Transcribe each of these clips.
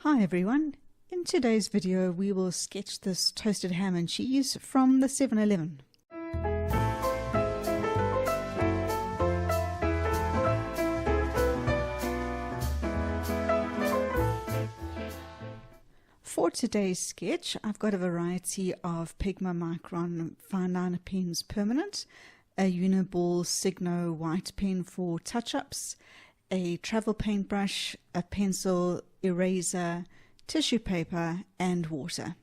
Hi everyone, in today's video we will sketch this toasted ham and cheese from the 7-Eleven. For today's sketch I've got a variety of Pigma Micron fine liner pens permanent, a Uniball Signo white pen for touch-ups, a travel paintbrush, a pencil, eraser, tissue paper and water.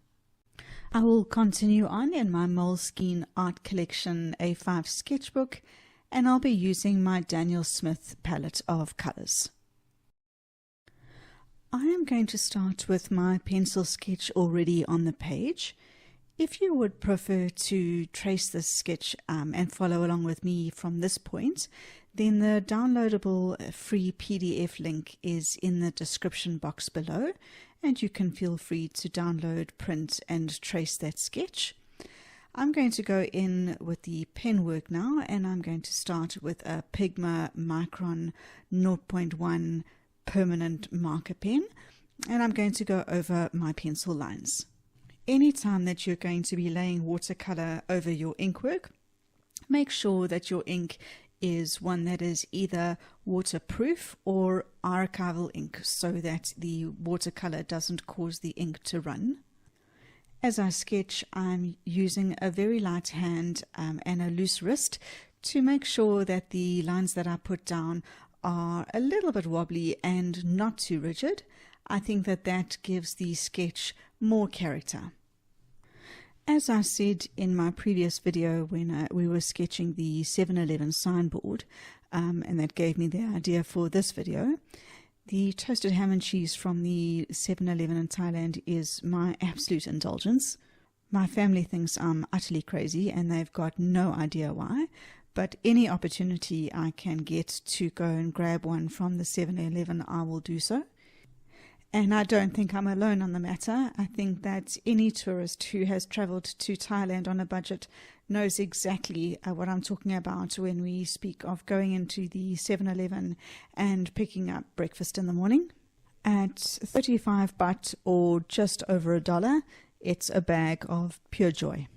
I will continue on in my Moleskine Art Collection A5 sketchbook, and I'll be using my Daniel Smith palette of colours. I am going to start with my pencil sketch already on the page. If you would prefer to trace this sketch and follow along with me from this point, then the downloadable free PDF link is in the description box below, and you can feel free to download, print and trace that sketch. I'm going to go in with the pen work now, and I'm going to start with a Pigma Micron 0.1 permanent marker pen, and I'm going to go over my pencil lines. Anytime that you're going to be laying watercolor over your ink work, make sure that your ink is one that is either waterproof or archival ink, so that the watercolor doesn't cause the ink to run. As I sketch, I'm using a very light hand and a loose wrist to make sure that the lines that I put down are a little bit wobbly and not too rigid. I think that gives the sketch more character. As I said in my previous video when we were sketching the 7-Eleven signboard, and that gave me the idea for this video, the toasted ham and cheese from the 7-Eleven in Thailand is my absolute indulgence. My family thinks I'm utterly crazy and they've got no idea why, but any opportunity I can get to go and grab one from the 7-Eleven, I will do so. And I don't think I'm alone on the matter. I think that any tourist who has travelled to Thailand on a budget knows exactly what I'm talking about when we speak of going into the 7-Eleven and picking up breakfast in the morning. At 35 baht or just over $1, it's a bag of pure joy.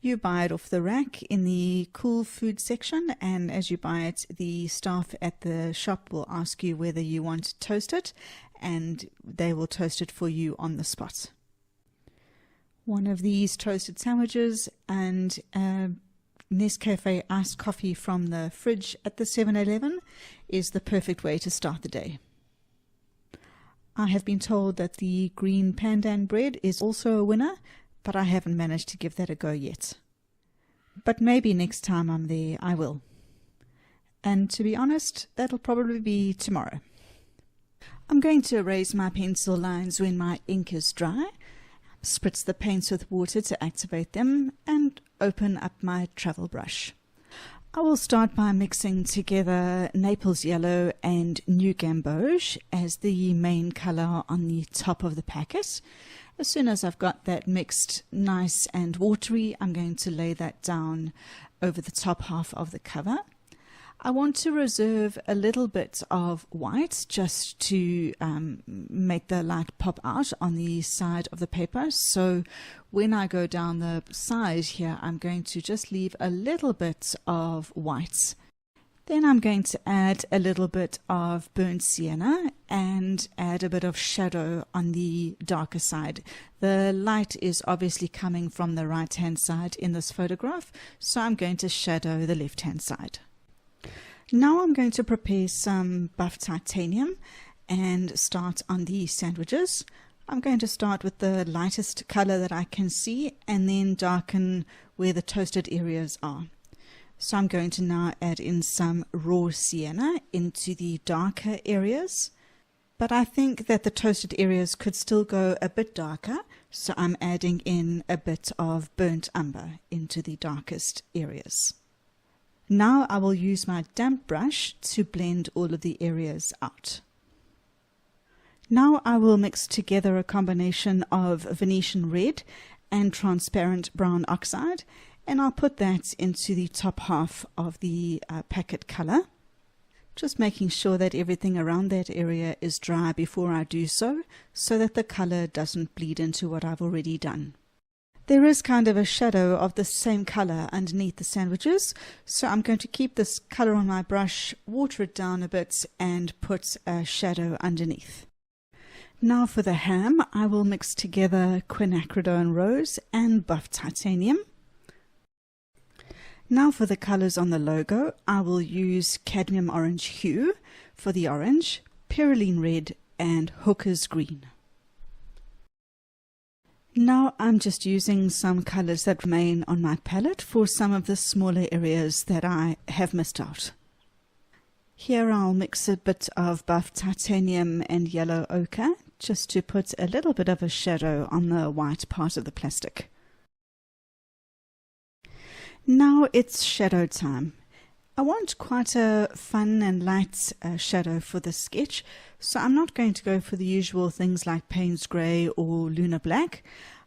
You buy it off the rack in the cool food section, and as you buy it, the staff at the shop will ask you whether you want to toast it, and they will toast it for you on the spot. One of these toasted sandwiches and Nescafe iced coffee from the fridge at the 7-Eleven is the perfect way to start the day. I have been told that the green pandan bread is also a winner, but I haven't managed to give that a go yet. But maybe next time I'm there I will. And to be honest, that'll probably be tomorrow. I'm going to erase my pencil lines when my ink is dry, spritz the paints with water to activate them, and open up my travel brush. I will start by mixing together Naples Yellow and New Gamboge as the main colour on the top of the packet. As soon as I've got that mixed nice and watery, I'm going to lay that down over the top half of the cover. I want to reserve a little bit of white just to make the light pop out on the side of the paper. So when I go down the side here, I'm going to just leave a little bit of white. Then I'm going to add a little bit of burnt sienna and add a bit of shadow on the darker side. The light is obviously coming from the right hand side in this photograph, so I'm going to shadow the left hand side. Now I'm going to prepare some buff titanium and start on the sandwiches. I'm going to start with the lightest color that I can see and then darken where the toasted areas are. So I'm going to now add in some raw sienna into the darker areas, but I think that the toasted areas could still go a bit darker, so I'm adding in a bit of burnt umber into the darkest areas. Now I will use my damp brush to blend all of the areas out. Now I will mix together a combination of Venetian red and transparent brown oxide, and I'll put that into the top half of the packet color. Just making sure that everything around that area is dry before I do so that the color doesn't bleed into what I've already done. There is kind of a shadow of the same color underneath the sandwiches, so I'm going to keep this color on my brush, water it down a bit, and put a shadow underneath. Now for the ham, I will mix together quinacridone rose and buff titanium. Now for the colors on the logo, I will use cadmium orange hue for the orange, perylene red, and hooker's green. Now I'm just using some colors that remain on my palette for some of the smaller areas that I have missed out. Here I'll mix a bit of buff titanium and yellow ochre just to put a little bit of a shadow on the white part of the plastic. Now it's shadow time. I want quite a fun and light shadow for this sketch, so I'm not going to go for the usual things like Payne's Grey or Lunar Black.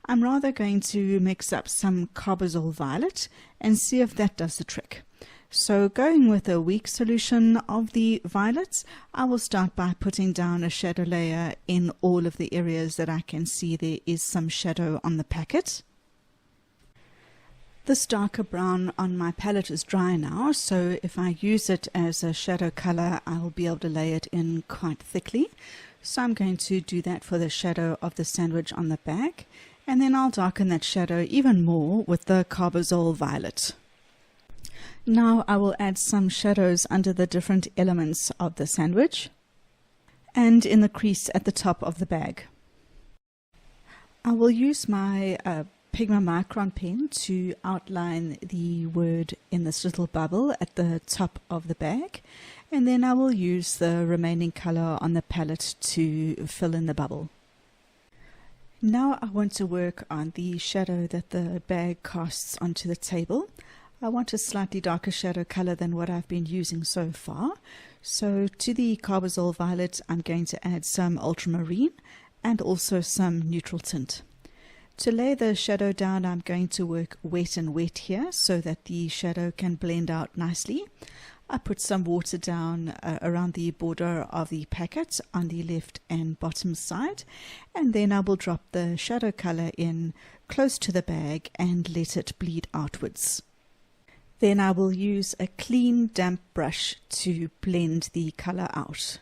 I'm rather going to mix up some Carbazole Violet and see if that does the trick. So going with a weak solution of the violets, I will start by putting down a shadow layer in all of the areas that I can see there is some shadow on the packet. This darker brown on my palette is dry now, so if I use it as a shadow color, I'll be able to lay it in quite thickly. So I'm going to do that for the shadow of the sandwich on the back, and then I'll darken that shadow even more with the Carbazole Violet. Now I will add some shadows under the different elements of the sandwich and in the crease at the top of the bag. I will use my Pigma Micron pen to outline the word in this little bubble at the top of the bag, and then I will use the remaining color on the palette to fill in the bubble. Now I want to work on the shadow that the bag casts onto the table. I want a slightly darker shadow color than what I've been using so far. So to the Carbazole Violet, I'm going to add some ultramarine and also some neutral tint. To lay the shadow down, I'm going to work wet and wet here so that the shadow can blend out nicely. I put some water down around the border of the packet on the left and bottom side, and then I will drop the shadow color in close to the bag and let it bleed outwards. Then I will use a clean damp brush to blend the color out.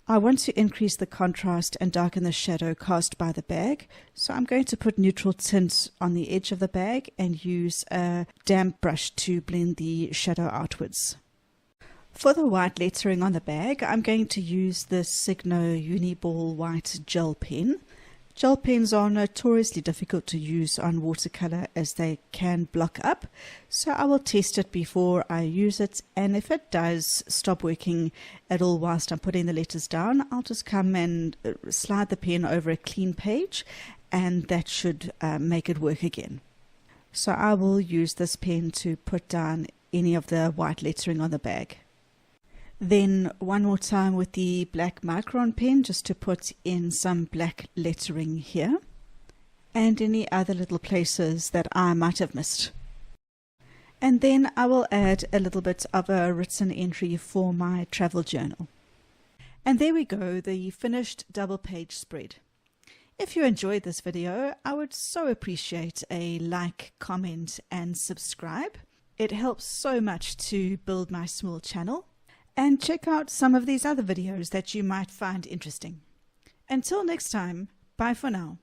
I want to increase the contrast and darken the shadow cast by the bag, so I'm going to put neutral tint on the edge of the bag and use a damp brush to blend the shadow outwards. For the white lettering on the bag, I'm going to use the Signo Uniball white gel pen. Gel pens are notoriously difficult to use on watercolor as they can block up, so I will test it before I use it, and if it does stop working at all whilst I'm putting the letters down, I'll just come and slide the pen over a clean page, and that should make it work again. So I will use this pen to put down any of the white lettering on the bag. Then one more time with the black Micron pen just to put in some black lettering here and any other little places that I might have missed. And then I will add a little bit of a written entry for my travel journal. And there we go, the finished double page spread. If you enjoyed this video, I would so appreciate a like, comment and subscribe. It helps so much to build my small channel. And check out some of these other videos that you might find interesting. Until next time, bye for now.